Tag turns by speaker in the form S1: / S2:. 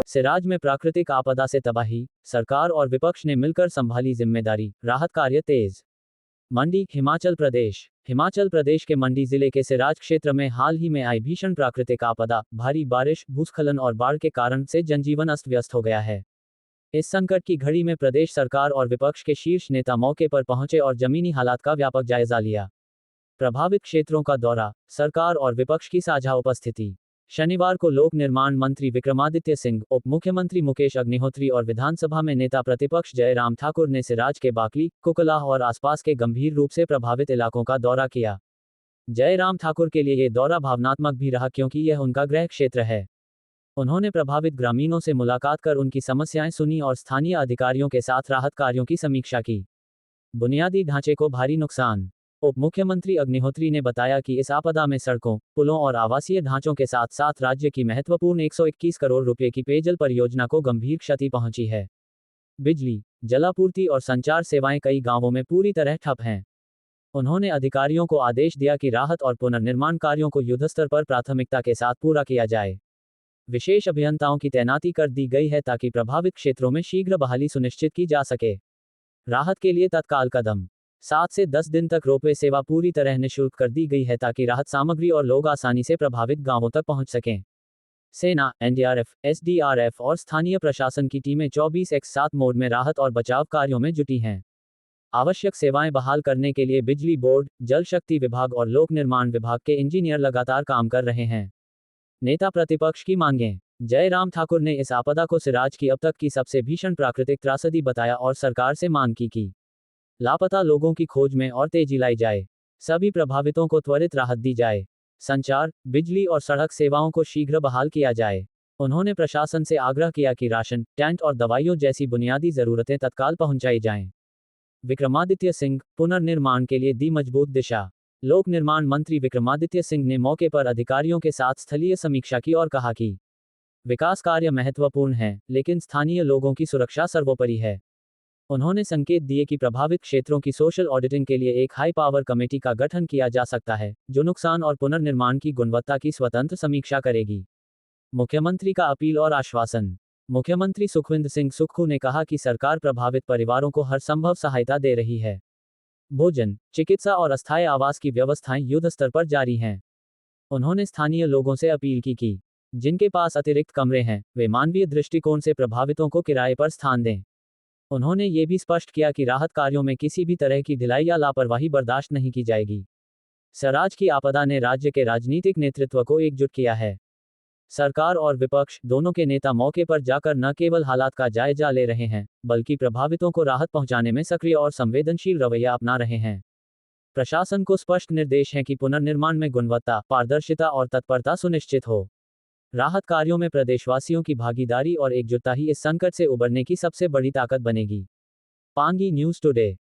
S1: सिराज में प्राकृतिक आपदा से तबाही, सरकार और विपक्ष ने मिलकर संभाली जिम्मेदारी, राहत कार्य तेज। मंडी, हिमाचल प्रदेश के मंडी जिले के सिराज क्षेत्र में हाल ही में आई भीषण प्राकृतिक आपदा, भारी बारिश, भूस्खलन और बाढ़ के कारण से जनजीवन अस्त व्यस्त हो गया है। इस संकट की घड़ी में प्रदेश सरकार और विपक्ष के शीर्ष नेता मौके पर पहुंचे और जमीनी हालात का व्यापक जायजा लिया। प्रभावित क्षेत्रों का दौरा, सरकार और विपक्ष की साझा उपस्थिति। शनिवार को लोक निर्माण मंत्री विक्रमादित्य सिंह, उप मुख्यमंत्री मुकेश अग्निहोत्री और विधानसभा में नेता प्रतिपक्ष जयराम ठाकुर ने सिराज के बाकली, कुकलाह और आसपास के गंभीर रूप से प्रभावित इलाकों का दौरा किया। जयराम ठाकुर के लिए ये दौरा भावनात्मक भी रहा क्योंकि यह उनका गृह क्षेत्र है। उन्होंने प्रभावित ग्रामीणों से मुलाकात कर उनकी समस्याएं सुनी और स्थानीय अधिकारियों के साथ राहत कार्यों की समीक्षा की। बुनियादी ढांचे को भारी नुकसान। उप मुख्यमंत्री अग्निहोत्री ने बताया कि इस आपदा में सड़कों, पुलों और आवासीय ढांचों के साथ साथ राज्य की महत्वपूर्ण 121 करोड़ रुपए की पेयजल परियोजना को गंभीर क्षति पहुंची है। बिजली, जलापूर्ति और संचार सेवाएं कई गांवों में पूरी तरह ठप हैं। उन्होंने अधिकारियों को आदेश दिया कि राहत और पुनर्निर्माण कार्यों को युद्धस्तर पर प्राथमिकता के साथ पूरा किया जाए। विशेष अभियंताओं की तैनाती कर दी गई है ताकि प्रभावित क्षेत्रों में शीघ्र बहाली सुनिश्चित की जा सके। राहत के लिए तत्काल कदम। 7 से 10 दिन तक रोपवे सेवा पूरी तरह निःशुल्क कर दी गई है ताकि राहत सामग्री और लोग आसानी से प्रभावित गांवों तक पहुंच सकें। सेना, एनडीआरएफ, एसडीआरएफ और स्थानीय प्रशासन की टीमें 24x7 मोड में राहत और बचाव कार्यों में जुटी हैं। आवश्यक सेवाएं बहाल करने के लिए बिजली बोर्ड, जल शक्ति विभाग और लोक निर्माण विभाग के इंजीनियर लगातार काम कर रहे हैं। नेता प्रतिपक्ष की मांगें। जयराम ठाकुर ने इस आपदा को सिराज की अब तक की सबसे भीषण प्राकृतिक त्रासदी बताया और सरकार से मांग की लापता लोगों की खोज में और तेजी लाई जाए। सभी प्रभावितों को त्वरित राहत दी जाए। संचार, बिजली और सड़क सेवाओं को शीघ्र बहाल किया जाए। उन्होंने प्रशासन से आग्रह किया कि राशन, टेंट और दवाइयों जैसी बुनियादी जरूरतें तत्काल पहुंचाई जाएं। विक्रमादित्य सिंह, पुनर्निर्माण के लिए दी मजबूत दिशा। लोक निर्माण मंत्री विक्रमादित्य सिंह ने मौके पर अधिकारियों के साथ स्थलीय समीक्षा की और कहा कि विकास कार्य महत्वपूर्ण हैं, लेकिन स्थानीय लोगों की सुरक्षा सर्वोपरि है। उन्होंने संकेत दिए कि प्रभावित क्षेत्रों की सोशल ऑडिटिंग के लिए एक हाई पावर कमेटी का गठन किया जा सकता है, जो नुकसान और पुनर्निर्माण की गुणवत्ता की स्वतंत्र समीक्षा करेगी। मुख्यमंत्री का अपील और आश्वासन। मुख्यमंत्री सुखविंदर सिंह सुक्खू ने कहा कि सरकार प्रभावित परिवारों को हर संभव सहायता दे रही है। भोजन, चिकित्सा और अस्थायी आवास की व्यवस्थाएं युद्ध स्तर पर जारी हैं। उन्होंने स्थानीय लोगों से अपील की जिनके पास अतिरिक्त कमरे हैं, वे मानवीय दृष्टिकोण से प्रभावितों को किराए पर स्थान दें। उन्होंने ये भी स्पष्ट किया कि राहत कार्यों में किसी भी तरह की ढिलाई या लापरवाही बर्दाश्त नहीं की जाएगी। सिराज की आपदा ने राज्य के राजनीतिक नेतृत्व को एकजुट किया है। सरकार और विपक्ष दोनों के नेता मौके पर जाकर न केवल हालात का जायजा ले रहे हैं, बल्कि प्रभावितों को राहत पहुंचाने में सक्रिय और संवेदनशील रवैया अपना रहे हैं। प्रशासन को स्पष्ट निर्देश हैं कि पुनर्निर्माण में गुणवत्ता, पारदर्शिता और तत्परता सुनिश्चित हो। राहत कार्यों में प्रदेशवासियों की भागीदारी और एकजुटता ही इस संकट से उबरने की सबसे बड़ी ताकत बनेगी। Pangi news today.